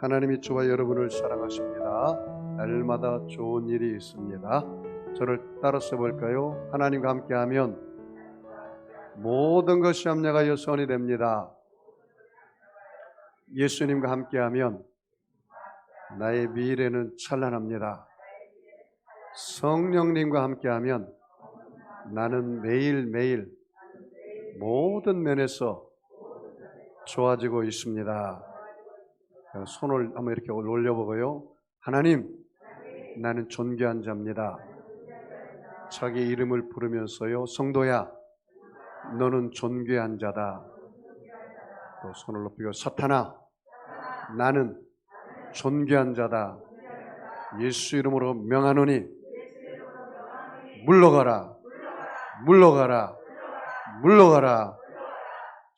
하나님이 저와 여러분을 사랑하십니다. 날마다 좋은 일이 있습니다. 저를 따라서 볼까요? 하나님과 함께하면 모든 것이 합력하여 선이 됩니다. 예수님과 함께하면 나의 미래는 찬란합니다. 성령님과 함께하면 나는 매일매일 모든 면에서 좋아지고 있습니다. 손을 한번 이렇게 올려보고요. 하나님, 나는 존귀한 자입니다. 자기 이름을 부르면서요. 성도야, 너는 존귀한 자다. 또 손을 높이고 사탄아, 나는 존귀한 자다. 예수 이름으로 명하노니 물러가라, 물러가라, 물러가라.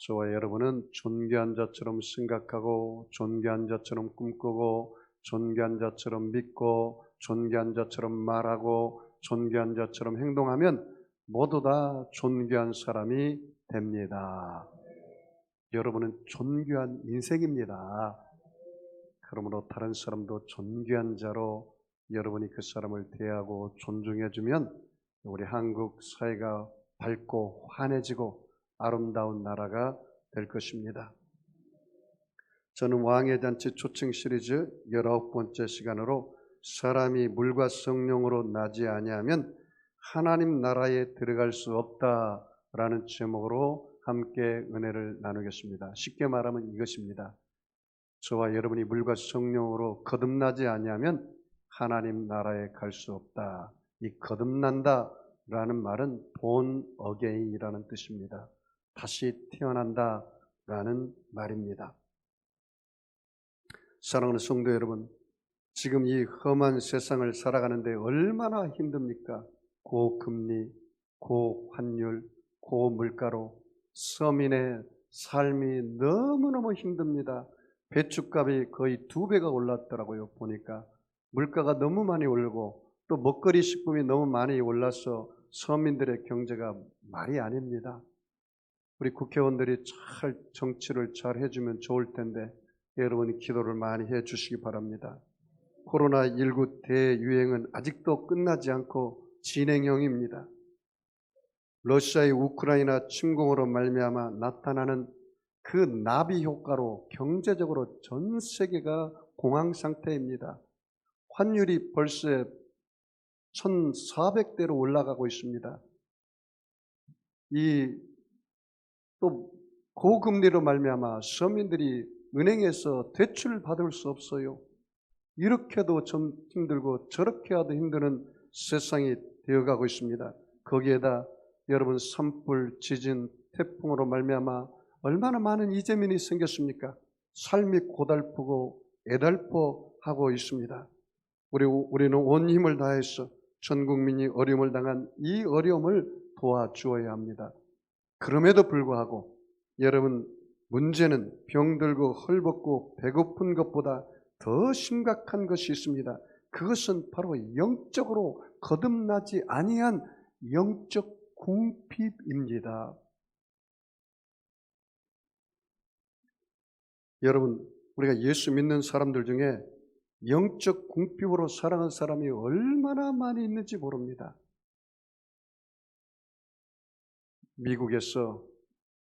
저와 여러분은 존귀한 자처럼 생각하고 존귀한 자처럼 꿈꾸고 존귀한 자처럼 믿고 존귀한 자처럼 말하고 존귀한 자처럼 행동하면 모두 다 존귀한 사람이 됩니다. 여러분은 존귀한 인생입니다. 그러므로 다른 사람도 존귀한 자로 여러분이 그 사람을 대하고 존중해주면 우리 한국 사회가 밝고 환해지고 아름다운 나라가 될 것입니다. 저는 왕의 잔치 초청 시리즈 19번째 시간으로 사람이 물과 성령으로 나지 아니하면 하나님 나라에 들어갈 수 없다라는 제목으로 함께 은혜를 나누겠습니다. 쉽게 말하면 이것입니다. 저와 여러분이 물과 성령으로 거듭나지 아니하면 하나님 나라에 갈 수 없다. 이 거듭난다라는 말은 born again이라는 뜻입니다. 다시 태어난다라는 말입니다. 사랑하는 성도 여러분, 지금 이 험한 세상을 살아가는데 얼마나 힘듭니까? 고금리, 고환율, 고물가로 서민의 삶이 너무너무 힘듭니다. 배춧값이 거의 2배가 올랐더라고요. 보니까 물가가 너무 많이 오르고 또 먹거리 식품이 너무 많이 올라서 서민들의 경제가 말이 아닙니다. 우리 국회의원들이 잘 정치를 잘 해주면 좋을 텐데 여러분이 기도를 많이 해주시기 바랍니다. 코로나19 대유행은 아직도 끝나지 않고 진행형입니다. 러시아의 우크라이나 침공으로 말미암아 나타나는 그 나비 효과로 경제적으로 전 세계가 공황 상태입니다. 환율이 벌써 1,400대로 올라가고 있습니다. 또 고금리로 말미암아 서민들이 은행에서 대출을 받을 수 없어요. 이렇게도 좀 힘들고 저렇게 해도 힘드는 세상이 되어가고 있습니다. 거기에다 여러분 산불, 지진, 태풍으로 말미암아 얼마나 많은 이재민이 생겼습니까? 삶이 고달프고 애달퍼하고 있습니다. 우리는 온 힘을 다해서 전 국민이 어려움을 당한 이 어려움을 도와주어야 합니다. 그럼에도 불구하고 여러분 문제는 병들고 헐벗고 배고픈 것보다 더 심각한 것이 있습니다. 그것은 바로 영적으로 거듭나지 아니한 영적 궁핍입니다. 여러분 우리가 예수 믿는 사람들 중에 영적 궁핍으로 살아가는 사람이 얼마나 많이 있는지 모릅니다. 미국에서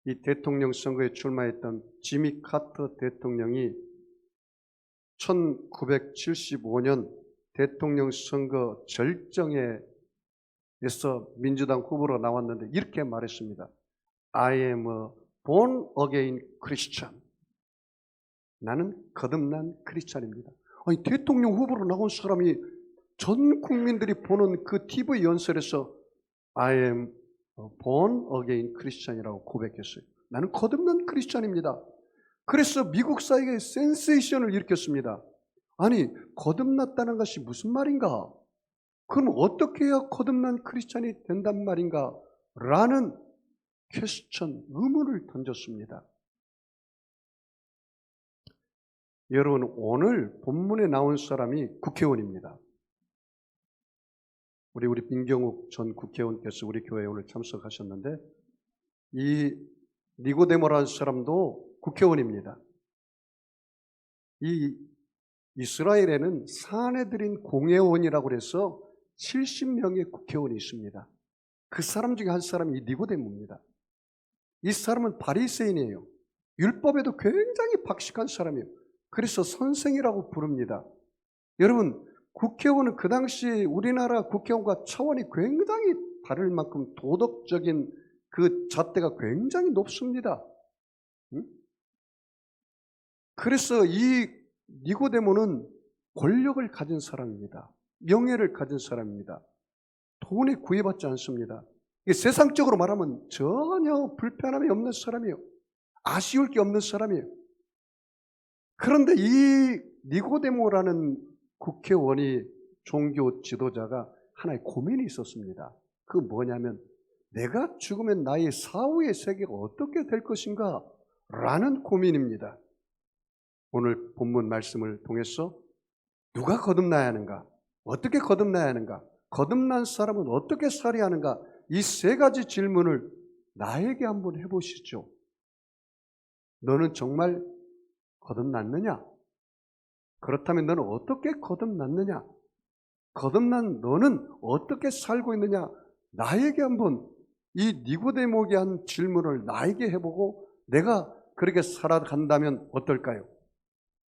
이 대통령 선거에 출마했던 지미 카터 대통령이 1975년 대통령 선거 절정에서 민주당 후보로 나왔는데 이렇게 말했습니다. I am a born again Christian. 나는 거듭난 크리스찬입니다. 아니, 대통령 후보로 나온 사람이 전 국민들이 보는 그 TV 연설에서 I am born again 크리스찬이라고 고백했어요. 나는 거듭난 크리스찬입니다. 그래서 미국 사회에 센세이션을 일으켰습니다. 아니, 거듭났다는 것이 무슨 말인가? 그럼 어떻게 해야 거듭난 크리스찬이 된단 말인가? 라는 의문을 던졌습니다. 여러분, 오늘 본문에 나온 사람이 국회의원입니다. 우리 민경욱 전 국회의원께서 우리 교회에 오늘 참석하셨는데 이 니고데모라는 사람도 국회의원입니다. 이 이스라엘에는 사내들인 공회원이라고 해서 70명의 국회의원이 있습니다. 그 사람 중에 한 사람이 이 니고데모입니다. 이 사람은 바리새인이에요. 율법에도 굉장히 박식한 사람이에요. 그래서 선생이라고 부릅니다. 여러분, 국회의원은 그 당시 우리나라 국회의원과 차원이 굉장히 다를 만큼 도덕적인 그 잣대가 굉장히 높습니다. 그래서 이 니고데모는 권력을 가진 사람입니다. 명예를 가진 사람입니다. 돈에 구애받지 않습니다. 세상적으로 말하면 전혀 불편함이 없는 사람이에요. 아쉬울 게 없는 사람이에요. 그런데 이 니고데모라는 국회의원이 종교 지도자가 하나의 고민이 있었습니다. 그 뭐냐면 내가 죽으면 나의 사후의 세계가 어떻게 될 것인가 라는 고민입니다. 오늘 본문 말씀을 통해서 누가 거듭나야 하는가? 어떻게 거듭나야 하는가? 거듭난 사람은 어떻게 살아야 하는가? 이 세 가지 질문을 나에게 한번 해보시죠. 너는 정말 거듭났느냐? 그렇다면 너는 어떻게 거듭났느냐? 거듭난 너는 어떻게 살고 있느냐? 나에게 한번 이 니고데모에게 한 질문을 나에게 해보고 내가 그렇게 살아간다면 어떨까요?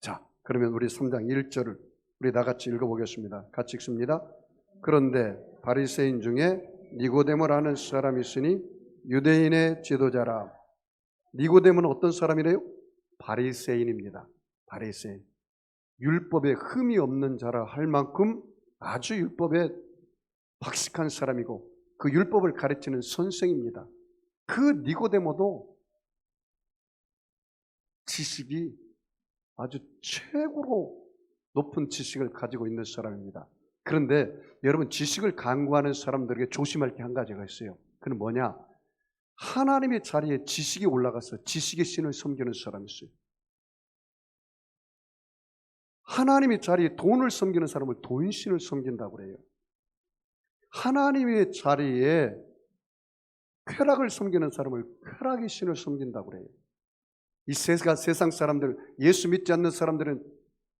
자, 그러면 우리 3장 1절을 우리 다 같이 읽어보겠습니다. 같이 읽습니다. 그런데 바리새인 중에 니고데모라는 사람이 있으니 유대인의 지도자라. 니고데모는 어떤 사람이래요? 바리새인입니다. 바리새인. 율법에 흠이 없는 자라 할 만큼 아주 율법에 박식한 사람이고 그 율법을 가르치는 선생입니다. 그 니고데모도 지식이 아주 최고로 높은 지식을 가지고 있는 사람입니다. 그런데 여러분, 지식을 강구하는 사람들에게 조심할 게 한 가지가 있어요. 그건 뭐냐? 하나님의 자리에 지식이 올라가서 지식의 신을 섬기는 사람이 있어요. 하나님의 자리에 돈을 섬기는 사람을 돈신을 섬긴다고 그래요. 하나님의 자리에 쾌락을 섬기는 사람을 쾌락의 신을 섬긴다고 그래요. 이 세상 사람들, 예수 믿지 않는 사람들은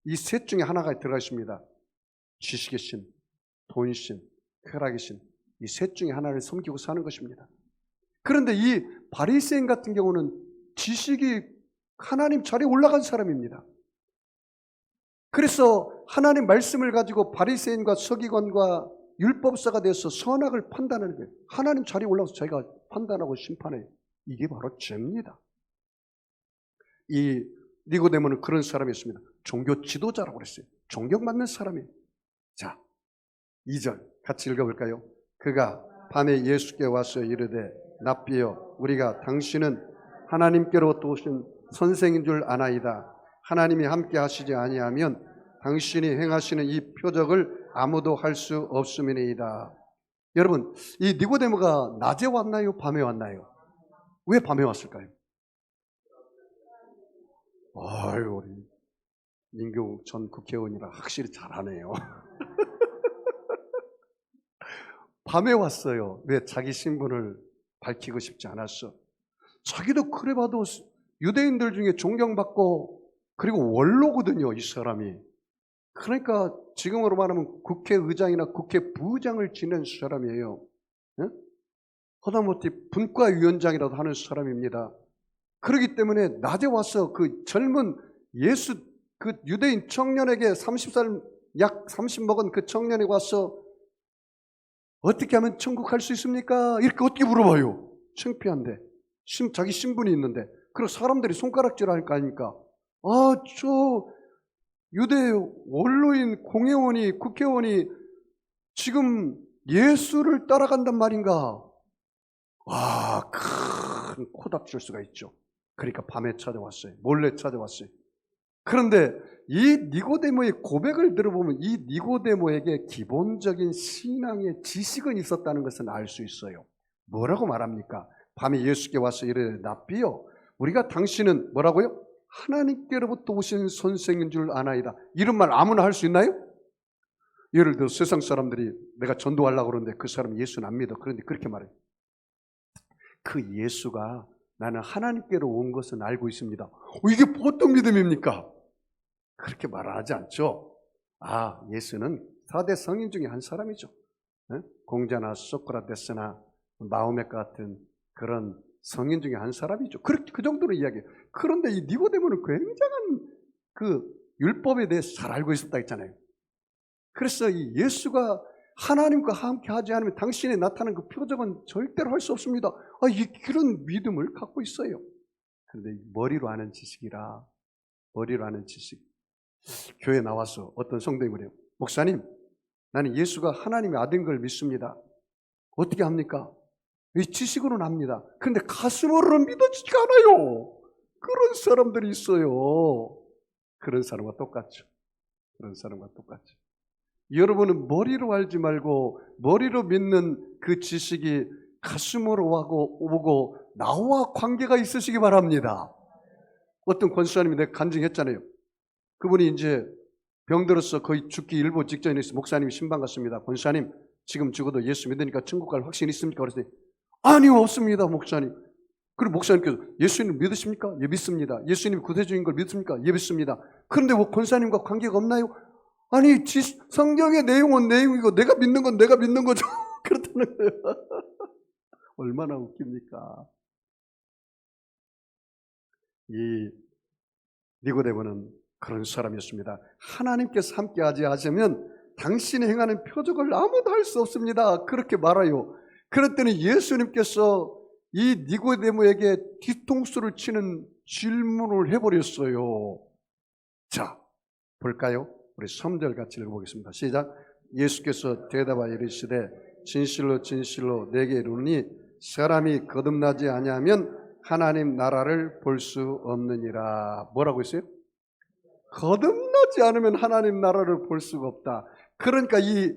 이 셋 중에 하나가 들어가 있습니다. 지식의 신, 돈신, 쾌락의 신. 이 셋 중에 하나를 섬기고 사는 것입니다. 그런데 이 바리새인 같은 경우는 지식이 하나님 자리에 올라간 사람입니다. 그래서 하나님 말씀을 가지고 바리새인과 서기관과 율법사가 돼서 선악을 판단하는 거예요. 하나님 자리에 올라가서 자기가 판단하고 심판해요. 이게 바로 죄입니다. 이 니고데모는 그런 사람이었습니다. 종교 지도자라고 그랬어요. 존경받는 사람이에요. 자, 2절 같이 읽어볼까요? 그가 밤에 예수께 와서 이르되 랍비여, 우리가 당신은 하나님께로부터 오신 선생인 줄 아나이다. 하나님이 함께 하시지 아니하면 당신이 행하시는 이 표적을 아무도 할 수 없음이니이다. 여러분, 이 니고데모가 낮에 왔나요? 밤에 왔나요? 왜 밤에 왔을까요? 아유, 우리 민경욱 전 국회의원이라 확실히 잘하네요. 밤에 왔어요. 왜? 자기 신분을 밝히고 싶지 않았어. 자기도 그래 봐도 유대인들 중에 존경받고 그리고 원로거든요, 이 사람이. 그러니까 지금으로 말하면 국회의장이나 국회부장을 지낸 사람이에요. 네? 하다못해 분과위원장이라도 하는 사람입니다. 그렇기 때문에 낮에 와서 그 젊은 그 유대인 청년에게 30살 약 30 먹은 그 청년에게 와서 어떻게 하면 천국 갈 수 있습니까? 이렇게 어떻게 물어봐요? 창피한데. 자기 신분이 있는데. 그리고 사람들이 손가락질 할 거 아닙니까? 저 유대 원로인 공회원이, 국회의원이 지금 예수를 따라간단 말인가? 큰 코닥칠 수가 있죠. 그러니까 밤에 찾아왔어요. 몰래 찾아왔어요. 그런데 이 니고데모의 고백을 들어보면 이 니고데모에게 기본적인 신앙의 지식은 있었다는 것은 알 수 있어요. 뭐라고 말합니까? 밤에 예수께 와서 이르되 랍비여, 우리가 당신은 뭐라고요? 하나님께로부터 오신 선생인 줄 아나이다. 이런 말 아무나 할 수 있나요? 예를 들어 세상 사람들이 내가 전도하려고 그러는데 그 사람 예수는 안 믿어. 그런데 그렇게 말해요. 그 예수가 나는 하나님께로 온 것은 알고 있습니다. 이게 보통 믿음입니까? 그렇게 말하지 않죠. 아, 예수는 4대 성인 중에 한 사람이죠. 공자나 소크라테스나 마호멧 같은 그런 성인 중에 한 사람이죠. 그 정도로 이야기해요. 그런데 이 니고데모는 굉장한 그 율법에 대해서 잘 알고 있었다 했잖아요. 그래서 이 예수가 하나님과 함께 하지 않으면 당신이 나타나는 그 표적은 절대로 할 수 없습니다. 그런 믿음을 갖고 있어요. 그런데 머리로 아는 지식이라, 머리로 아는 지식. 교회 나와서 어떤 성도님이 그래요. 목사님, 나는 예수가 하나님의 아들인 걸 믿습니다. 어떻게 합니까? 이 지식으로는 압니다. 그런데 가슴으로는 믿어지지가 않아요. 그런 사람들이 있어요. 그런 사람과 똑같죠. 그런 사람과 똑같죠. 여러분은 머리로 알지 말고 머리로 믿는 그 지식이 가슴으로 오고 나와 관계가 있으시기 바랍니다. 어떤 권사님이 내가 간증했잖아요. 그분이 이제 병들어서 거의 죽기 일보 직전에 있어. 목사님이 신방 갔습니다. 권사님, 지금 죽어도 예수 믿으니까 천국 갈 확신 있습니까? 그랬더니 아니요, 없습니다, 목사님. 그리고 목사님께서 예수님 믿으십니까? 예, 믿습니다. 예수님 구세주인 걸 믿습니까? 예, 믿습니다. 그런데 뭐 권사님과 관계가 없나요? 아니, 성경의 내용은 내용이고 내가 믿는 건 내가 믿는 거죠. 그렇다는 거예요. 얼마나 웃깁니까? 이 니고데모는 그런 사람이었습니다. 하나님께서 함께하지 않으면 당신이 행하는 표적을 아무도 할 수 없습니다. 그렇게 말해요. 그랬더니 예수님께서 이 니고데모에게 뒤통수를 치는 질문을 해버렸어요. 자, 볼까요? 우리 3절 같이 읽어보겠습니다. 시작. 예수께서 대답하여 이르시되 진실로 진실로 내게 이르노니 사람이 거듭나지 아니하면 하나님 나라를 볼 수 없느니라. 뭐라고 했어요? 거듭나지 않으면 하나님 나라를 볼 수가 없다. 그러니까 이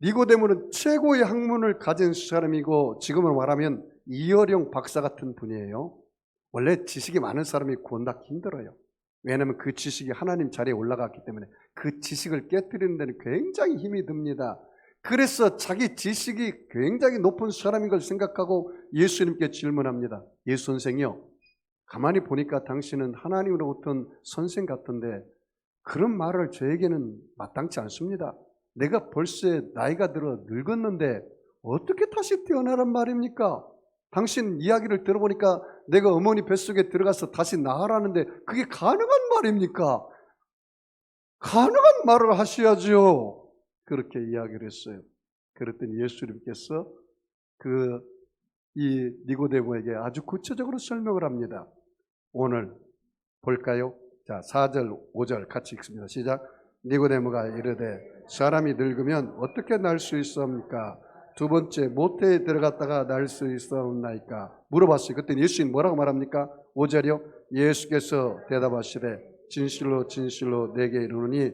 니고데모는 최고의 학문을 가진 사람이고 지금으로 말하면 이어령 박사 같은 분이에요. 원래 지식이 많은 사람이 구원받기 힘들어요. 왜냐하면 그 지식이 하나님 자리에 올라갔기 때문에 그 지식을 깨뜨리는 데는 굉장히 힘이 듭니다. 그래서 자기 지식이 굉장히 높은 사람인 걸 생각하고 예수님께 질문합니다. 예수 선생이요, 가만히 보니까 당신은 하나님으로부터 선생 같은데 그런 말을 저에게는 마땅치 않습니다. 내가 벌써 나이가 들어 늙었는데 어떻게 다시 태어나란 말입니까? 당신 이야기를 들어보니까 내가 어머니 뱃속에 들어가서 다시 나으라는데 그게 가능한 말입니까? 가능한 말을 하셔야죠. 그렇게 이야기를 했어요. 그랬더니 예수님께서 이 니고데모에게 아주 구체적으로 설명을 합니다. 오늘 볼까요? 자, 4절, 5절 같이 읽습니다. 시작. 니고데모가 이르되 사람이 늙으면 어떻게 날 수 있사옵니까? 두 번째, 모태에 들어갔다가 날 수 있사옵나이까? 물어봤어요. 그때 예수님 뭐라고 말합니까? 5절이요. 예수께서 대답하시되 진실로 진실로 내게 이르노니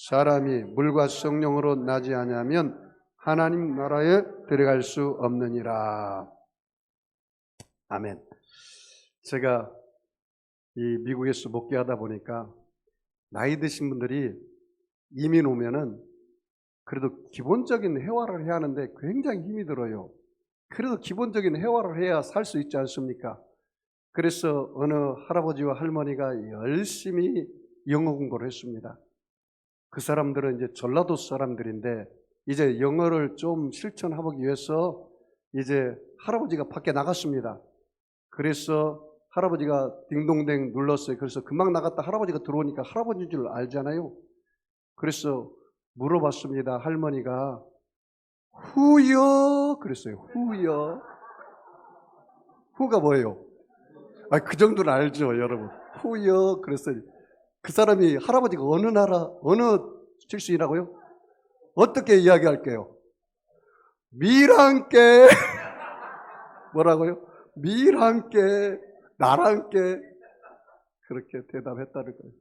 사람이 물과 성령으로 나지 아니하면 하나님 나라에 들어갈 수 없느니라. 아멘. 제가 이 미국에서 목회하다 보니까 나이 드신 분들이 이민 오면은 그래도 기본적인 회화를 해야 하는데 굉장히 힘이 들어요. 그래도 기본적인 회화를 해야 살 수 있지 않습니까? 그래서 어느 할아버지와 할머니가 열심히 영어 공부를 했습니다. 그 사람들은 이제 전라도 사람들인데 이제 영어를 좀 실천하기 위해서 이제 할아버지가 밖에 나갔습니다. 그래서 할아버지가 딩동댕 눌렀어요. 그래서 금방 나갔다 할아버지가 들어오니까 할아버지인 줄 알잖아요. 그래서 물어봤습니다. 할머니가 후여 그랬어요. 후여. 후가 뭐예요? 그 정도는 알죠, 여러분. 후여 그랬어요. 그 사람이 할아버지가 어느 나라, 어느 출신이라고요? 어떻게 이야기할게요? 밀함께 뭐라고요? 밀함께 나랑께 그렇게 대답했다는 거예요.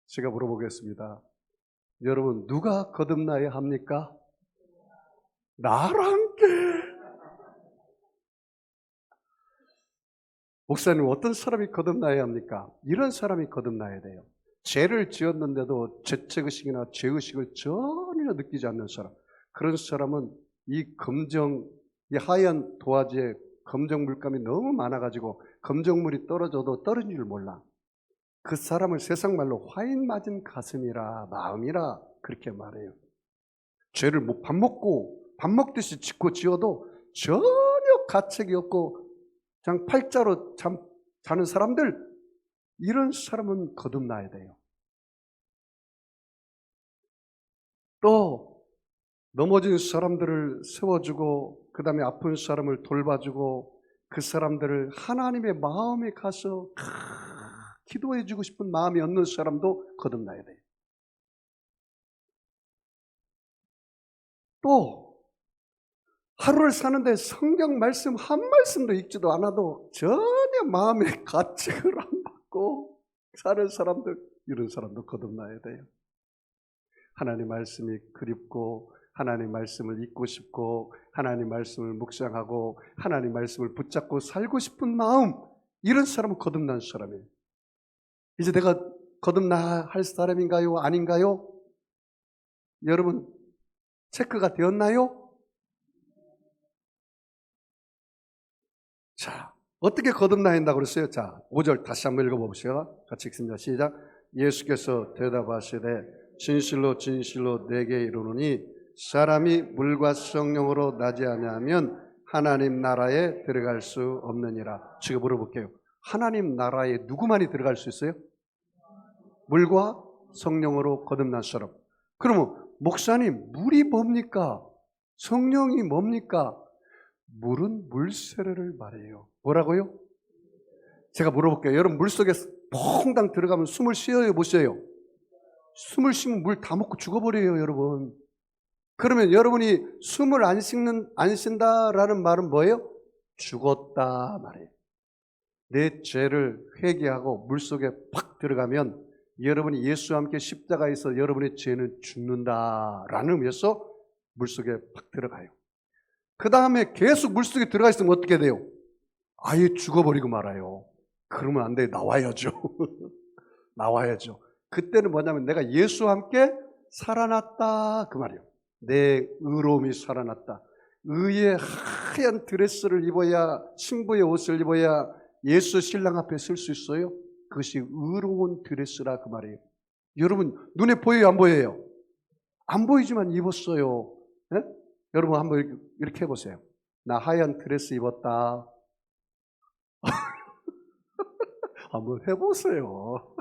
제가 물어보겠습니다. 여러분, 누가 거듭나야 합니까? 나랑께. 목사님, 어떤 사람이 거듭나야 합니까? 이런 사람이 거듭나야 돼요. 죄를 지었는데도 죄책의식이나 죄의식을 전혀 느끼지 않는 사람. 그런 사람은 이 하얀 도화지에 검정 물감이 너무 많아가지고 검정물이 떨어져도 떨어진 줄 몰라. 그 사람을 세상 말로 화인 맞은 가슴이라 마음이라 그렇게 말해요. 죄를 밥 먹듯이 짓고 지어도 전혀 가책이 없고 그냥 팔자로 자는 사람들, 이런 사람은 거듭나야 돼요. 또 넘어진 사람들을 세워주고 그 다음에 아픈 사람을 돌봐주고 그 사람들을 하나님의 마음에 가서 기도해주고 싶은 마음이 없는 사람도 거듭나야 돼요. 또 하루를 사는데 성경 말씀 한 말씀도 읽지도 않아도 전혀 마음에 가책을 안 받고 사는 사람들, 이런 사람도 거듭나야 돼요. 하나님 말씀이 그립고 하나님 말씀을 읽고 싶고 하나님 말씀을 묵상하고 하나님 말씀을 붙잡고 살고 싶은 마음, 이런 사람은 거듭난 사람이에요. 이제 내가 거듭나야 할 사람인가요? 아닌가요? 여러분 체크가 되었나요? 자, 어떻게 거듭나야 한다고 그랬어요? 자, 5절 다시 한번 읽어봅시다. 같이 읽습니다. 시작. 예수께서 대답하시되 진실로 진실로 내게 이르노니 사람이 물과 성령으로 나지 아니하면 하나님 나라에 들어갈 수 없느니라. 제가 물어볼게요. 하나님 나라에 누구만이 들어갈 수 있어요? 물과 성령으로 거듭난 사람. 그러면 목사님, 물이 뭡니까? 성령이 뭡니까? 물은 물세례를 말해요. 뭐라고요? 제가 물어볼게요. 여러분 물속에 퐁당 들어가면 숨을 쉬어요, 못 쉬어요? 숨을 쉬면 물 다 먹고 죽어버려요, 여러분. 그러면 여러분이 숨을 안 쉰다라는 말은 뭐예요? 죽었다 말이에요. 내 죄를 회개하고 물속에 팍 들어가면 여러분이 예수와 함께 십자가에서 여러분의 죄는 죽는다라는 의미에서 물속에 팍 들어가요. 그 다음에 계속 물속에 들어가 있으면 어떻게 돼요? 아예 죽어버리고 말아요. 그러면 안 돼. 나와야죠. 나와야죠. 그때는 뭐냐면 내가 예수와 함께 살아났다 그 말이에요. 내 의로움이 살아났다. 의의 하얀 드레스를 입어야, 신부의 옷을 입어야 예수 신랑 앞에 설 수 있어요? 그것이 의로운 드레스라 그 말이에요. 여러분 눈에 보여요, 안 보여요? 안 보이지만 입었어요. 네? 여러분 한번 이렇게 해보세요. 나 하얀 드레스 입었다. 한번 해보세요.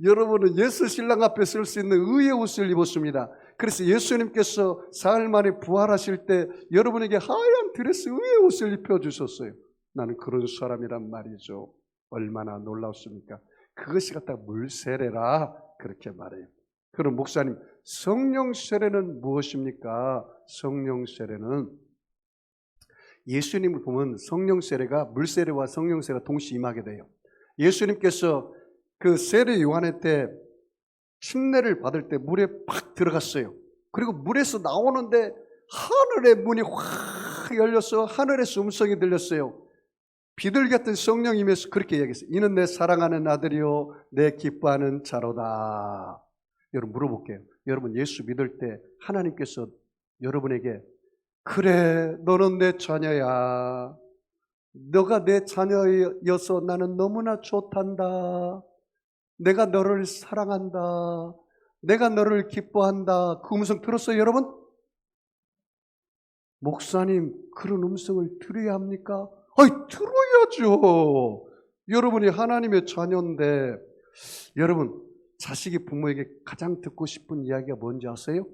여러분은 예수 신랑 앞에 설 수 있는 의의 옷을 입었습니다. 그래서 예수님께서 사흘 만에 부활하실 때 여러분에게 하얀 드레스 의의 옷을 입혀주셨어요. 나는 그런 사람이란 말이죠. 얼마나 놀랍습니까? 그것이 갖다 물세례라 그렇게 말해요. 그럼 목사님, 성령 세례는 무엇입니까? 성령 세례는 예수님을 보면 성령 세례가 물세례와 성령 세례가 동시에 임하게 돼요. 예수님께서 그 세례 요한회 때 침례를 받을 때 물에 팍 들어갔어요. 그리고 물에서 나오는데 하늘의 문이 확 열려서 하늘에서 음성이 들렸어요. 비둘기 같은 성령이면서 그렇게 얘기했어요. 이는 내 사랑하는 아들이요 내 기뻐하는 자로다. 여러분 물어볼게요. 여러분 예수 믿을 때 하나님께서 여러분에게 그래 너는 내 자녀야. 너가 내 자녀여서 나는 너무나 좋단다. 내가 너를 사랑한다. 내가 너를 기뻐한다. 그 음성 들었어요 여러분? 목사님 그런 음성을 들어야 합니까? 아이 들어야죠. 여러분이 하나님의 자녀인데 여러분 자식이 부모에게 가장 듣고 싶은 이야기가 뭔지 아세요?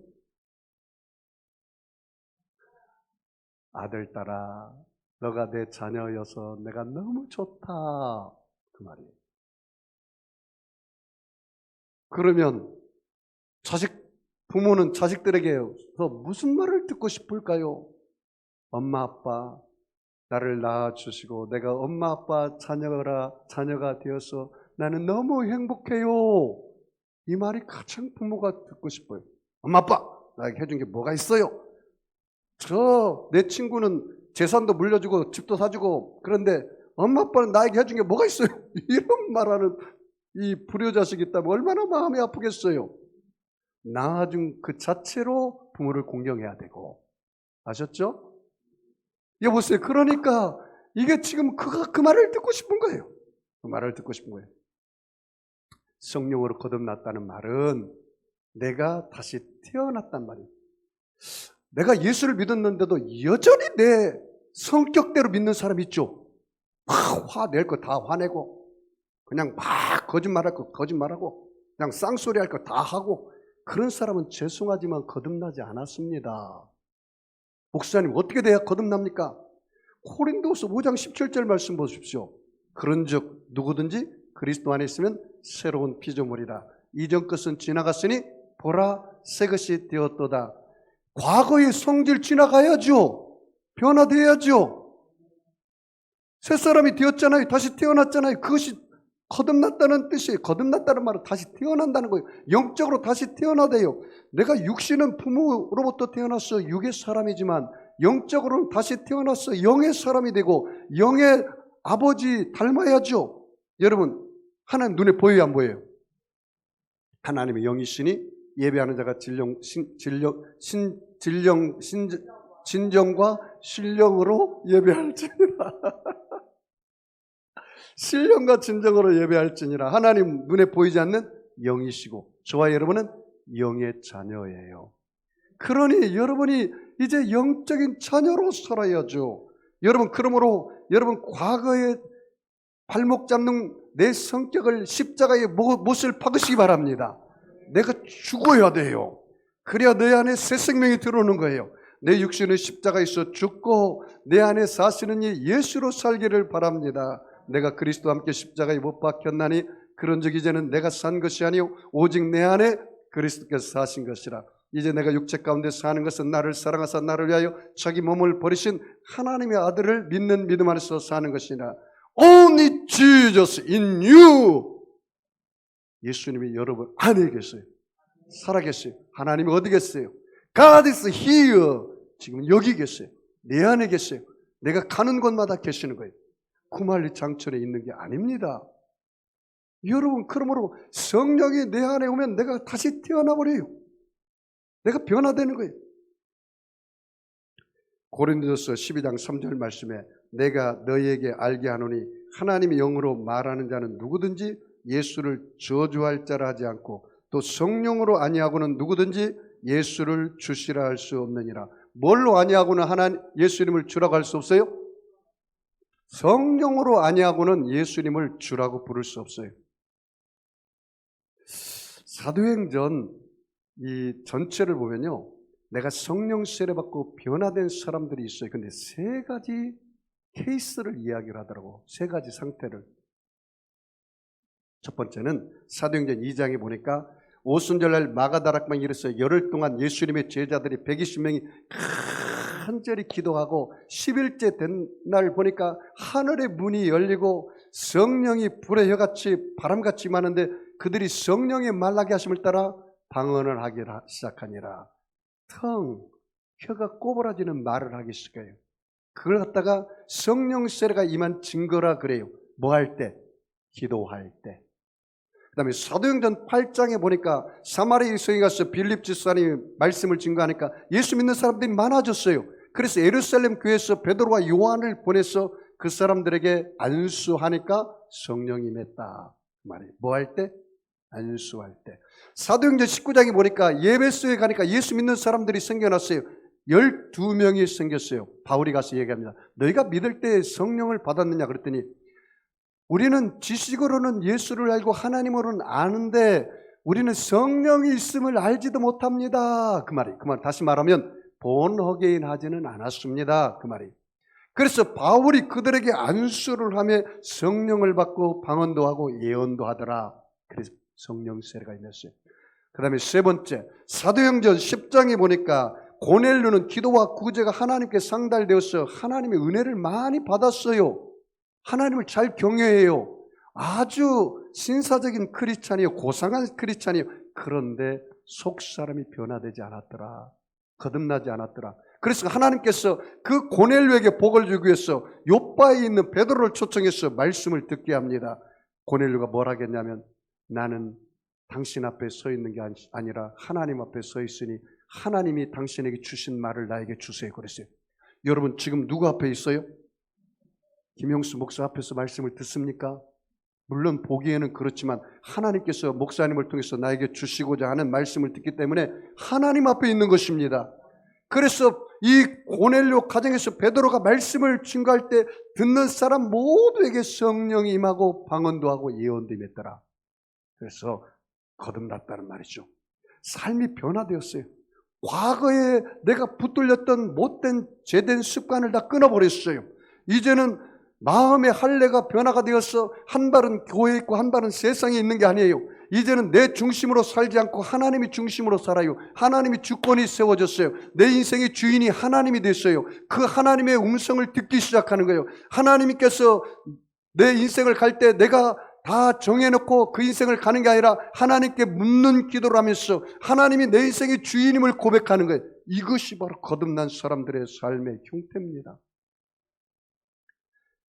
아들딸아 너가 내 자녀여서 내가 너무 좋다 그 말이에요. 그러면 부모는 자식들에게 무슨 말을 듣고 싶을까요? 엄마 아빠 나를 낳아주시고 내가 엄마 아빠 자녀가 되어서 나는 너무 행복해요. 이 말이 가장 부모가 듣고 싶어요. 엄마 아빠 나에게 해준 게 뭐가 있어요? 내 친구는 재산도 물려주고 집도 사주고 그런데 엄마 아빠는 나에게 해준 게 뭐가 있어요? 이런 말하는 이 불효자식이 있다면 얼마나 마음이 아프겠어요. 낳아준 그 자체로 부모를 공경해야 되고 아셨죠? 여보세요. 그러니까 이게 지금 그 말을 듣고 싶은 거예요. 그 말을 듣고 싶은 거예요. 성령으로 거듭났다는 말은 내가 다시 태어났단 말이에요. 내가 예수를 믿었는데도 여전히 내 성격대로 믿는 사람 있죠. 막 화낼 거 다 화내고 그냥 막 거짓말할 거 거짓말하고 그냥 쌍소리 할 거 다 하고 그런 사람은 죄송하지만 거듭나지 않았습니다. 목사님 어떻게 돼야 거듭납니까? 고린도후서 5장 17절 말씀 보십시오. 그런즉 누구든지 그리스도 안에 있으면 새로운 피조물이라. 이전 것은 지나갔으니 보라 새 것이 되었도다. 과거의 성질 지나가야죠. 변화돼야죠. 새 사람이 되었잖아요. 다시 태어났잖아요. 그것이 거듭났다는 뜻이에요. 거듭났다는 말은 다시 태어난다는 거예요. 영적으로 다시 태어나대요. 내가 육신은 부모로부터 태어났어 육의 사람이지만 영적으로는 다시 태어났어 영의 사람이 되고 영의 아버지 닮아야죠. 여러분 하나님 눈에 보여요 안 보여요? 하나님의 영이시니 예배하는 자가 진정과 신령으로 예배할지니라. 신령과 진정으로 예배할지니라. 하나님 눈에 보이지 않는 영이시고 저와 여러분은 영의 자녀예요. 그러니 여러분이 이제 영적인 자녀로 살아야죠. 여러분 그러므로 여러분 과거에 발목 잡는 내 성격을 십자가에 못을 박으시기 바랍니다. 내가 죽어야 돼요. 그래야 내 안에 새 생명이 들어오는 거예요. 내 육신은 십자가에서 죽고 내 안에 사시는 이 예수로 살기를 바랍니다. 내가 그리스도와 함께 십자가에 못 박혔나니 그런즉 이제는 내가 산 것이 아니요 오직 내 안에 그리스도께서 사신 것이라. 이제 내가 육체 가운데 사는 것은 나를 사랑하사 나를 위하여 자기 몸을 버리신 하나님의 아들을 믿는 믿음 안에서 사는 것이라. Only Jesus in you. 예수님이 여러분 안에 계세요. 살아계세요. 하나님이 어디 계세요? God is here. 지금 여기 계세요. 내 안에 계세요. 내가 가는 곳마다 계시는 거예요. 구말리 장천에 있는 게 아닙니다. 여러분 그러므로 성령이 내 안에 오면 내가 다시 태어나 버려요. 내가 변화되는 거예요. 고린도서 12장 3절 말씀에 내가 너희에게 알게 하노니 하나님의 영으로 말하는 자는 누구든지 예수를 저주할 자라 하지 않고 또 성령으로 아니하고는 누구든지 예수를 주시라 할 수 없느니라. 뭘로 아니하고는 예수님을 주라고 할 수 없어요? 성령으로 아니하고는 예수님을 주라고 부를 수 없어요. 사도행전 이 전체를 보면요, 내가 성령 세례받고 변화된 사람들이 있어요. 근데 세 가지 케이스를 이야기를 하더라고. 세 가지 상태를. 첫 번째는 사도행전 2장에 보니까 오순절날 마가다락방에 이르러서 열흘 동안 예수님의 제자들이 120명이 간절히 기도하고 10일째 된 날 보니까 하늘의 문이 열리고 성령이 불의 혀같이 바람같이 임하는데 그들이 성령의 말라게 하심을 따라 방언을 하기 시작하니라. 혀가 꼬부라지는 말을 하기 시작해요. 그걸 갖다가 성령 세례가 임한 증거라 그래요. 뭐 할 때? 기도할 때. 그 다음에 사도행전 8장에 보니까 사마리아 여성이 가서 빌립 집사님이 말씀을 증거하니까 예수 믿는 사람들이 많아졌어요. 그래서 예루살렘 교회에서 베드로와 요한을 보내서 그 사람들에게 안수하니까 성령이 임했다. 말이에요. 뭐 할 때? 안수할 때. 사도행전 19장에 보니까 예배소에 가니까 예수 믿는 사람들이 생겨났어요. 12명이 생겼어요. 바울이 가서 얘기합니다. 너희가 믿을 때 성령을 받았느냐 그랬더니 우리는 지식으로는 예수를 알고 하나님으로는 아는데 우리는 성령이 있음을 알지도 못합니다. 그 말이. 그 말 다시 말하면 본허게인 하지는 않았습니다. 그 말이. 그래서 바울이 그들에게 안수를 하며 성령을 받고 방언도 하고 예언도 하더라. 그래서 성령 세례가 임했어요. 그 다음에 세 번째, 사도행전 10장에 보니까 고넬료는 기도와 구제가 하나님께 상달되어서 하나님의 은혜를 많이 받았어요. 하나님을 잘 경외해요. 아주 신사적인 크리스찬이에요. 고상한 크리스찬이에요. 그런데 속사람이 변화되지 않았더라. 거듭나지 않았더라. 그래서 하나님께서 그 고넬료에게 복을 주기 위해서 요바에 있는 베드로를 초청해서 말씀을 듣게 합니다. 고넬료가 뭘 하겠냐면 나는 당신 앞에 서 있는 게 아니라 하나님 앞에 서 있으니 하나님이 당신에게 주신 말을 나에게 주세요. 그랬어요. 여러분 지금 누구 앞에 있어요? 김용수 목사 앞에서 말씀을 듣습니까? 물론 보기에는 그렇지만 하나님께서 목사님을 통해서 나에게 주시고자 하는 말씀을 듣기 때문에 하나님 앞에 있는 것입니다. 그래서 이 고넬료 가정에서 베드로가 말씀을 증거할 때 듣는 사람 모두에게 성령이 임하고 방언도 하고 예언도 임했더라. 그래서 거듭났다는 말이죠. 삶이 변화되었어요. 과거에 내가 붙들렸던 못된 죄된 습관을 다 끊어버렸어요. 이제는 마음의 할례가 변화가 되어서 한 발은 교회에 있고 한 발은 세상에 있는 게 아니에요. 이제는 내 중심으로 살지 않고 하나님이 중심으로 살아요. 하나님이 주권이 세워졌어요. 내 인생의 주인이 하나님이 됐어요. 그 하나님의 음성을 듣기 시작하는 거예요. 하나님께서 내 인생을 갈 때 내가 다 정해놓고 그 인생을 가는 게 아니라 하나님께 묻는 기도를 하면서 하나님이 내 인생의 주인임을 고백하는 거예요. 이것이 바로 거듭난 사람들의 삶의 형태입니다.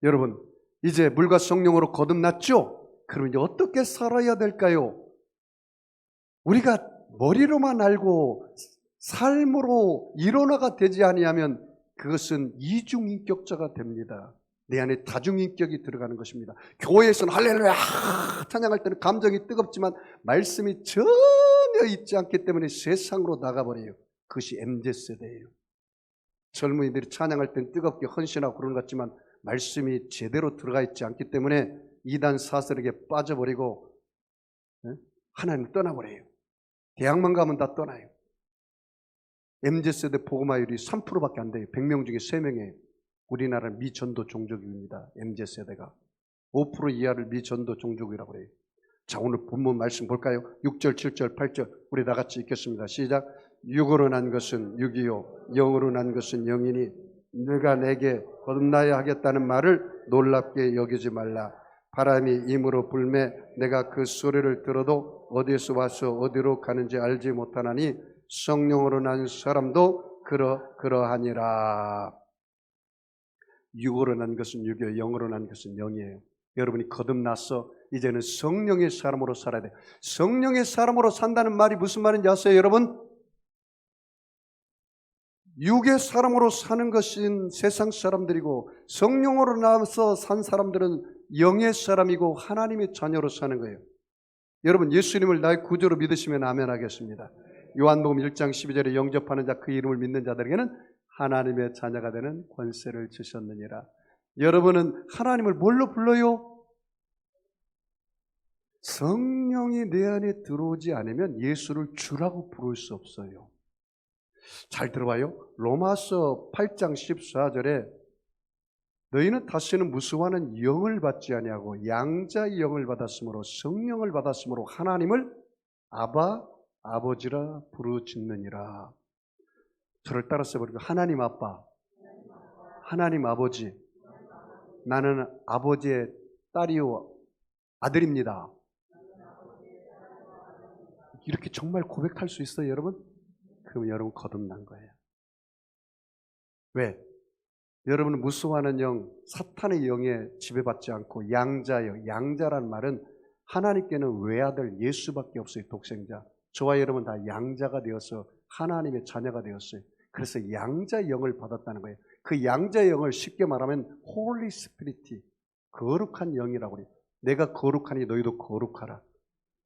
여러분, 이제 물과 성령으로 거듭났죠? 그럼 이제 어떻게 살아야 될까요? 우리가 머리로만 알고 삶으로 일원화가 되지 아니하면 그것은 이중인격자가 됩니다. 내 안에 다중인격이 들어가는 것입니다. 교회에서는 할렐루야 찬양할 때는 감정이 뜨겁지만 말씀이 전혀 있지 않기 때문에 세상으로 나가버려요. 그것이 MZ세대예요. 젊은이들이 찬양할 때는 뜨겁게 헌신하고 그런 것 같지만 말씀이 제대로 들어가 있지 않기 때문에 이단 사슬에게 빠져버리고 하나님을 떠나버려요. 대학만 가면 다 떠나요. MZ세대 복음화율이 3%밖에 안 돼요. 100명 중에 3명이에요. 우리나라는 미전도 종족입니다. MZ세대가 5% 이하를 미전도 종족이라고 해요. 자, 오늘 본문 말씀 볼까요? 6절, 7절, 8절 우리 다 같이 읽겠습니다. 시작. 육으로 난 것은 육이요 영으로 난 것은 영이니 네가 내게 거듭나야 하겠다는 말을 놀랍게 여기지 말라. 바람이 임으로 불매 내가 그 소리를 들어도 어디에서 와서 어디로 가는지 알지 못하나니 성령으로 난 사람도 그러하니라. 육으로 난 것은 육이요 영으로 난 것은 영이에요. 여러분이 거듭나서 이제는 성령의 사람으로 살아야 돼요. 성령의 사람으로 산다는 말이 무슨 말인지 아세요, 여러분? 육의 사람으로 사는 것은 세상 사람들이고 성령으로 나와서 산 사람들은 영의 사람이고 하나님의 자녀로 사는 거예요. 여러분 예수님을 나의 구주로 믿으시면 아멘 하겠습니다. 요한복음 1장 12절에 영접하는 자 그 이름을 믿는 자들에게는 하나님의 자녀가 되는 권세를 주셨느니라. 여러분은 하나님을 뭘로 불러요? 성령이 내 안에 들어오지 않으면 예수를 주라고 부를 수 없어요. 잘 들어봐요. 로마서 8장 14절에 너희는 다시는 무수하는 영을 받지 아니하고 양자의 영을 받았으므로 성령을 받았으므로 하나님을 아바 아버지라 부르짖느니라. 저를 따라서 버리고 하나님 아빠, 하나님 아버지, 나는 아버지의 딸이요 아들입니다. 이렇게 정말 고백할 수 있어요, 여러분? 그럼 여러분 거듭난 거예요. 왜? 여러분은 무수하는 영, 사탄의 영에 지배받지 않고 양자예요. 양자란 말은 하나님께는 외아들 예수밖에 없어요. 독생자. 저와 여러분 다 양자가 되어서 하나님의 자녀가 되었어요. 그래서 양자의 영을 받았다는 거예요. 그 양자의 영을 쉽게 말하면 홀리 스피릿이 거룩한 영이라고 해요. 내가 거룩하니 너희도 거룩하라.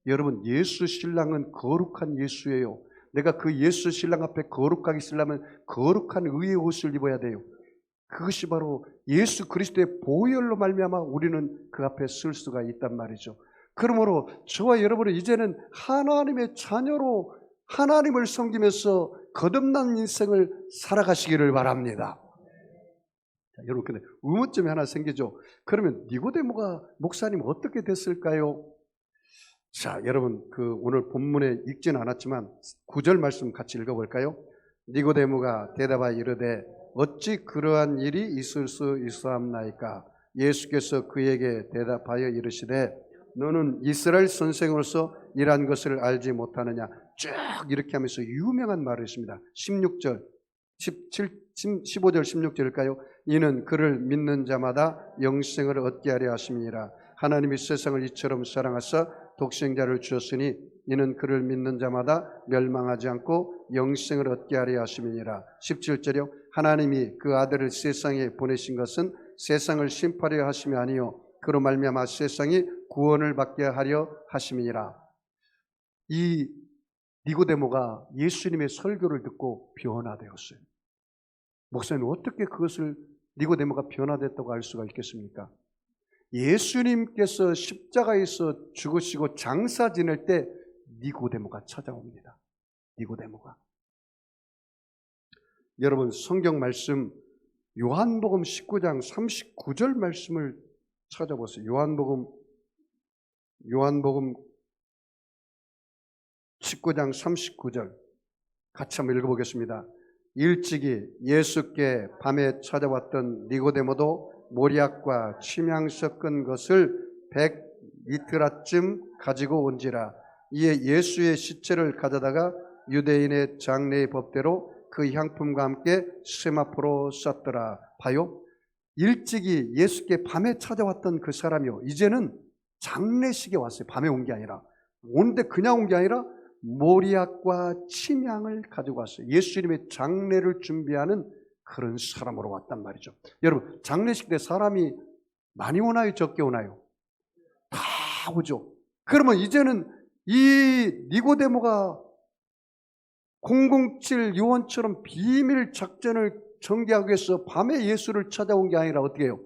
여러분 예수 신랑은 거룩한 예수예요. 내가 그 예수 신랑 앞에 거룩하게 있으려면 거룩한 의의 옷을 입어야 돼요. 그것이 바로 예수 그리스도의 보혈로 말미암아 우리는 그 앞에 쓸 수가 있단 말이죠. 그러므로 저와 여러분은 이제는 하나님의 자녀로 하나님을 섬기면서 거듭난 인생을 살아가시기를 바랍니다. 자, 여러분 근데 의문점이 하나 생기죠. 그러면 니고데모가 목사님 어떻게 됐을까요? 자, 여러분 오늘 본문에 읽지는 않았지만 9절 말씀 같이 읽어볼까요? 니고데모가 대답하여 이르되 어찌 그러한 일이 있을 수 있사옵나이까? 예수께서 그에게 대답하여 이르시되 너는 이스라엘 선생으로서 이러한 것을 알지 못하느냐? 쭉 이렇게 하면서 유명한 말을 했습니다. 16절, 15절 16절일까요? 이는 그를 믿는 자마다 영생을 얻게 하려 하심이니라. 하나님이 세상을 이처럼 사랑하사 독생자를 주었으니 이는 그를 믿는 자마다 멸망하지 않고 영생을 얻게 하려 하심이니라. 17절이요. 하나님이 그 아들을 세상에 보내신 것은 세상을 심판하려 하심이 아니요 그로 말미암아 세상이 구원을 받게 하려 하심이니라. 이 니고데모가 예수님의 설교를 듣고 변화되었어요. 목사님, 어떻게 그것을 니고데모가 변화됐다고 알 수가 있겠습니까? 예수님께서 십자가에서 죽으시고 장사 지낼 때 니고데모가 찾아옵니다. 니고데모가. 여러분, 성경 말씀 요한복음 19장 39절 말씀을 찾아보세요. 요한복음 19장 39절 같이 한번 읽어보겠습니다. 일찍이 예수께 밤에 찾아왔던 니고데모도 모략과 침향 섞은 것을 100리트라쯤 가지고 온지라. 이에 예수의 시체를 가져다가 유대인의 장례의 법대로 그 향품과 함께 세마포로 쌌더라. 봐요. 일찍이 예수께 밤에 찾아왔던 그 사람이요, 이제는 장례식에 왔어요. 밤에 온 게 아니라. 오는데 그냥 온 게 아니라 모략과 침향을 가지고 왔어요. 예수님의 장례를 준비하는 그런 사람으로 왔단 말이죠. 여러분, 장례식 때 사람이 많이 오나요? 적게 오나요? 다 오죠. 그러면 이제는 이 니고데모가 007 요원처럼 비밀 작전을 전개하기 위해서 밤에 예수를 찾아온 게 아니라 어떻게 해요?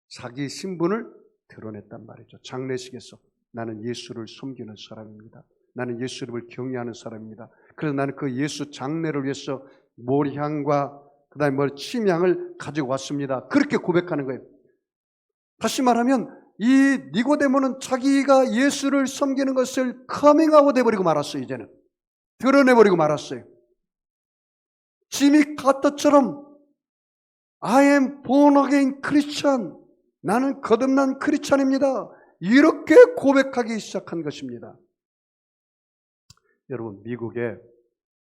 자기 신분을 드러냈단 말이죠. 장례식에서 나는 예수를 섬기는 사람입니다. 나는 예수님을 경외하는 사람입니다. 그래서 나는 그 예수 장례를 위해서 모향과 그다음에 침향을 가지고 왔습니다. 그렇게 고백하는 거예요. 다시 말하면 이 니고데모는 자기가 예수를 섬기는 것을 커밍아웃 해버리고 말았어요. 이제는 드러내버리고 말았어요. 지미 카터처럼 I am born again Christian, 나는 거듭난 크리스찬입니다, 이렇게 고백하기 시작한 것입니다. 여러분, 미국의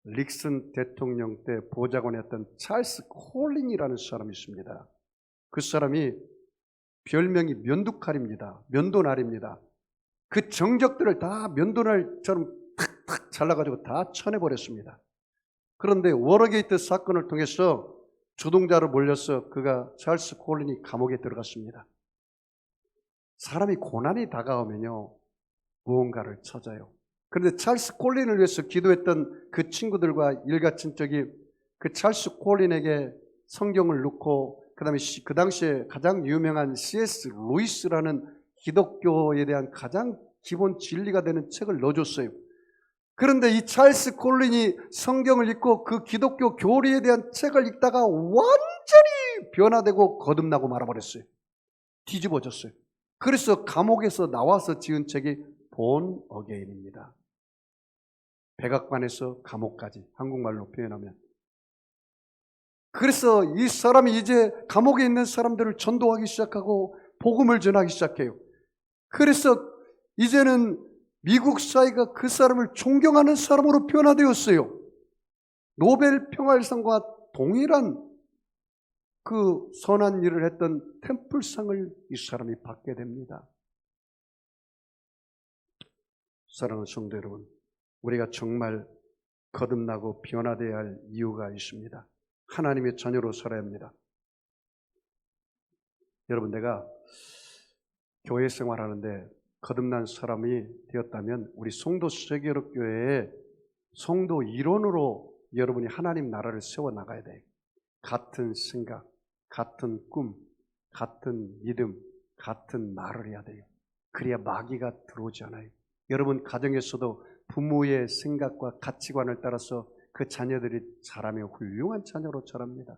닉슨 대통령 때 보좌관이었던 찰스 콜린이라는 사람이 있습니다. 그 사람이 별명이 면도칼입니다. 면도날입니다. 그 정적들을 다 면도날처럼 탁탁 잘라가지고 다 쳐내버렸습니다. 그런데 워터게이트 사건을 통해서 주동자로 몰려서 그가 찰스 콜린이 감옥에 들어갔습니다. 사람이 고난이 다가오면요, 무언가를 찾아요. 그런데 찰스 콜린을 위해서 기도했던 그 친구들과 일가친척이 그 찰스 콜린에게 성경을 넣고, 그 다음에 그 당시에 가장 유명한 C.S. 루이스라는 기독교에 대한 가장 기본 진리가 되는 책을 넣어줬어요. 그런데 이 찰스 콜린이 성경을 읽고 그 기독교 교리에 대한 책을 읽다가 완전히 변화되고 거듭나고 말아버렸어요. 뒤집어졌어요. 그래서 감옥에서 나와서 지은 책이 본 어게인입니다. 백악관에서 감옥까지, 한국말로 표현하면. 그래서 이 사람이 이제 감옥에 있는 사람들을 전도하기 시작하고 복음을 전하기 시작해요. 그래서 이제는 미국 사회가 그 사람을 존경하는 사람으로 변화되었어요. 노벨 평화상과 동일한 그 선한 일을 했던 템플상을 이 사람이 받게 됩니다. 사랑하는 성도 여러분, 우리가 정말 거듭나고 변화되어야 할 이유가 있습니다. 하나님의 자녀로 살아야 합니다. 여러분, 내가 교회 생활하는데 거듭난 사람이 되었다면 우리 송도 세계력교회의 송도 일원으로 여러분이 하나님 나라를 세워나가야 돼요. 같은 생각, 같은 꿈, 같은 믿음, 같은 말을 해야 돼요. 그래야 마귀가 들어오지 않아요. 여러분 가정에서도 부모의 생각과 가치관을 따라서 그 자녀들이 자라며 훌륭한 자녀로 자랍니다.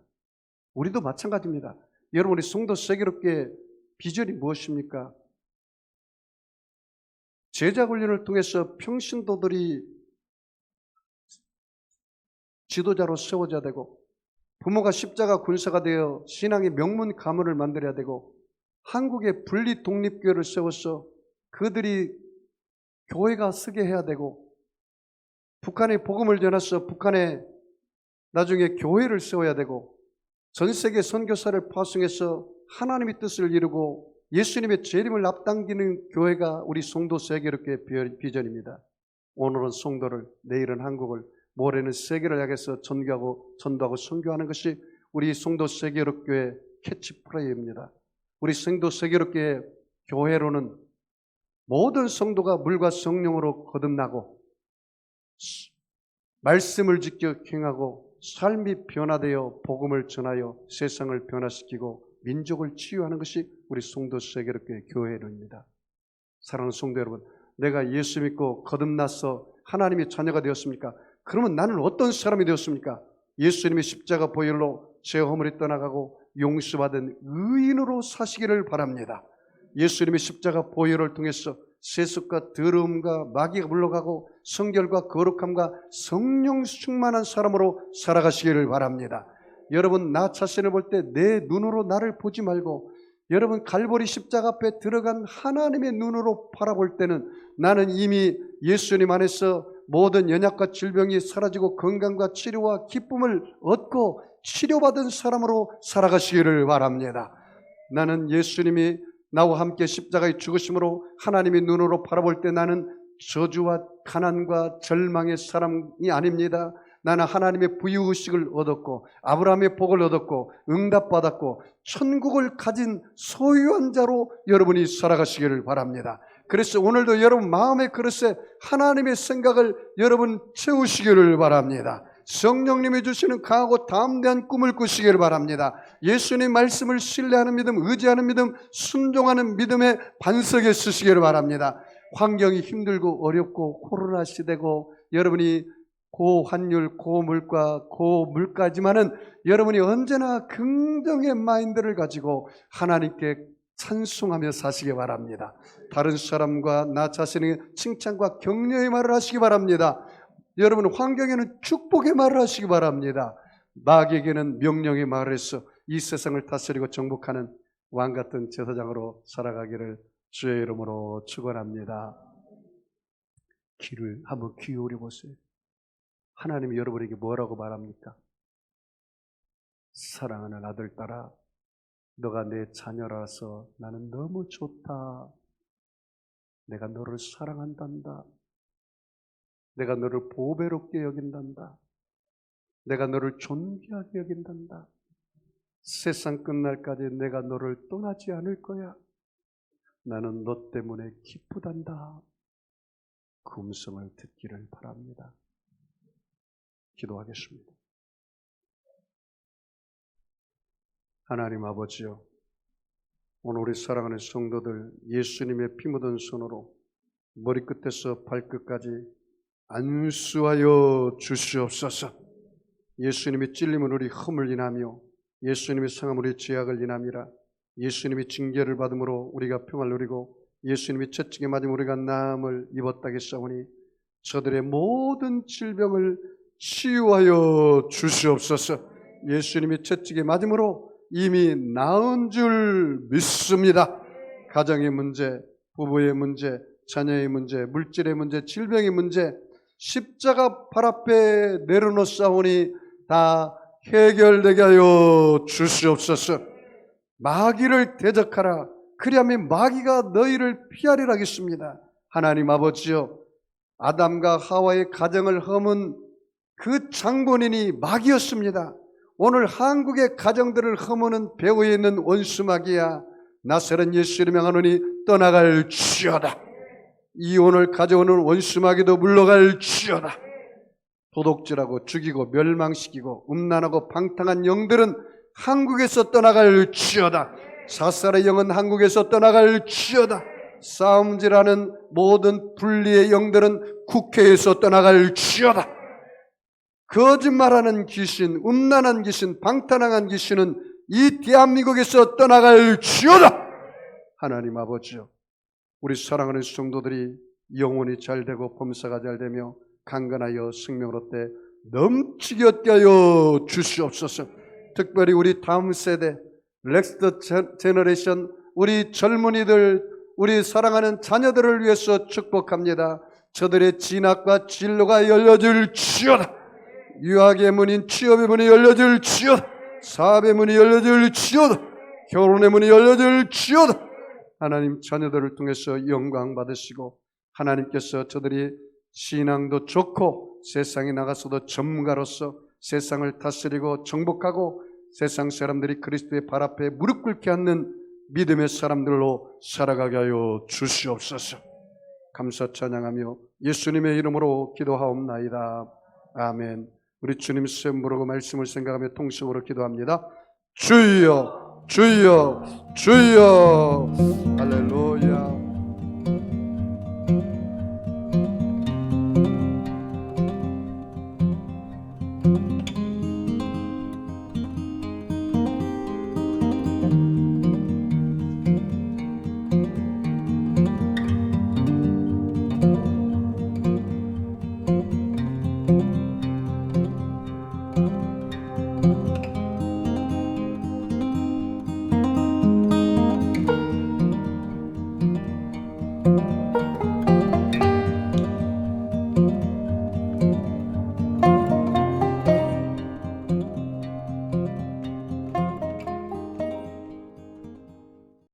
우리도 마찬가지입니다. 여러분, 우리 송도 세계롭게 비전이 무엇입니까? 제자 훈련을 통해서 평신도들이 지도자로 세워져야 되고, 부모가 십자가 군사가 되어 신앙의 명문 가문을 만들어야 되고, 한국의 분리 독립교회를 세워서 그들이 교회가 서게 해야 되고, 북한에 복음을 전해서 북한에 나중에 교회를 세워야 되고, 전 세계 선교사를 파송해서 하나님의 뜻을 이루고 예수님의 재림을 앞당기는 교회가 우리 송도 세계롭게 비전입니다. 오늘은 송도를, 내일은 한국을, 모레는 세계를 향해서 전도하고 선교하는 것이 우리 송도 세계롭교회 캐치프레이입니다. 우리 송도 세계롭교회 교회로는 모든 성도가 물과 성령으로 거듭나고 말씀을 지켜 행하고 삶이 변화되어 복음을 전하여 세상을 변화시키고 민족을 치유하는 것이 우리 송도 세계롭게 교회론입니다. 사랑하는 성도 여러분, 내가 예수 믿고 거듭나서 하나님의 자녀가 되었습니까? 그러면 나는 어떤 사람이 되었습니까? 예수님의 십자가 보혈로 제 허물이 떠나가고 용서받은 의인으로 사시기를 바랍니다. 예수님의 십자가 보혈을 통해서 세습과 더러움과 마귀가 물러가고 성결과 거룩함과 성령 충만한 사람으로 살아가시기를 바랍니다. 여러분, 나 자신을 볼 때 내 눈으로 나를 보지 말고 여러분 갈보리 십자가 앞에 들어간 하나님의 눈으로 바라볼 때는 나는 이미 예수님 안에서 모든 연약과 질병이 사라지고 건강과 치료와 기쁨을 얻고 치료받은 사람으로 살아가시기를 바랍니다. 나는 예수님이 나와 함께 십자가에 죽으심으로 하나님의 눈으로 바라볼 때 나는 저주와 가난과 절망의 사람이 아닙니다. 나는 하나님의 부유의식을 얻었고 아브라함의 복을 얻었고 응답받았고 천국을 가진 소유한 자로 여러분이 살아가시기를 바랍니다. 그래서 오늘도 여러분 마음의 그릇에 하나님의 생각을 여러분 채우시기를 바랍니다. 성령님이 주시는 강하고 담대한 꿈을 꾸시기를 바랍니다. 예수님 말씀을 신뢰하는 믿음, 의지하는 믿음, 순종하는 믿음의 반석에 쓰시기를 바랍니다. 환경이 힘들고 어렵고 코로나 시대고 여러분이 고환율, 고물가, 고물가지만은 여러분이 언제나 긍정의 마인드를 가지고 하나님께 찬송하며 사시기 바랍니다. 다른 사람과 나 자신에게 칭찬과 격려의 말을 하시기 바랍니다. 여러분 환경에는 축복의 말을 하시기 바랍니다. 마귀에게는 명령의 말을 해서 이 세상을 다스리고 정복하는 왕같은 제사장으로 살아가기를 주의 이름으로 축원합니다. 귀를 한번 기울여 보세요. 하나님이 여러분에게 뭐라고 말합니까? 사랑하는 아들, 딸아, 너가 내 자녀라서 나는 너무 좋다. 내가 너를 사랑한단다. 내가 너를 보배롭게 여긴단다. 내가 너를 존귀하게 여긴단다. 세상 끝날까지 내가 너를 떠나지 않을 거야. 나는 너 때문에 기쁘단다. 그 음성을 듣기를 바랍니다. 기도하겠습니다. 하나님 아버지요, 오늘 우리 사랑하는 성도들 예수님의 피 묻은 손으로 머리끝에서 발끝까지 안수하여 주시옵소서. 예수님의 찔림은 우리 흠을 인하며 예수님의 상함 우리 죄악을 인함이라. 예수님의 징계를 받음으로 우리가 평화를 누리고 예수님의 채찍에 맞음 우리가 나음을 입었다겠사오니 저들의 모든 질병을 치유하여 주시옵소서. 예수님의 채찍에 맞음으로 이미 나은 줄 믿습니다. 가정의 문제, 부부의 문제, 자녀의 문제, 물질의 문제, 질병의 문제 십자가 발 앞에 내려놓사오니 다 해결되게 하여 주시옵소서. 마귀를 대적하라. 그리하면 마귀가 너희를 피하리라 하겠습니다. 하나님 아버지여, 아담과 하와의 가정을 험은 그 장본인이 마귀였습니다. 오늘 한국의 가정들을 허무는 배후에 있는 원수 마귀야, 나사렛 예수를 명하노니 떠나갈지어다. 이혼을 가져오는 원수 마귀도 물러갈지어다. 도둑질하고 죽이고 멸망시키고 음란하고 방탕한 영들은 한국에서 떠나갈지어다. 사살의 영은 한국에서 떠나갈지어다. 싸움질하는 모든 분리의 영들은 국회에서 떠나갈지어다. 거짓말하는 귀신, 음란한 귀신, 방탕한 귀신은 이 대한민국에서 떠나갈지어다. 하나님 아버지요, 우리 사랑하는 성도들이 영혼이 잘되고 범사가 잘되며 강건하여 생명을 얻되 넘치게 얻게 하여 주시옵소서. 특별히 우리 다음 세대 넥스트 제너레이션, 우리 젊은이들, 우리 사랑하는 자녀들을 위해서 축복합니다. 저들의 진학과 진로가 열려질지어다. 유학의 문인 취업의 문이 열려질지어다. 사업의 문이 열려질지어다. 결혼의 문이 열려질지어다. 하나님, 자녀들을 통해서 영광 받으시고 하나님께서 저들이 신앙도 좋고 세상에 나가서도 전문가로서 세상을 다스리고 정복하고 세상 사람들이 그리스도의 발 앞에 무릎 꿇게 하는 믿음의 사람들로 살아가게 하여 주시옵소서. 감사 찬양하며 예수님의 이름으로 기도하옵나이다. 아멘. 우리 주님 시험 부르고 말씀을 생각하며 통성으로 기도합니다. 주여 주여 주여. 할렐루야.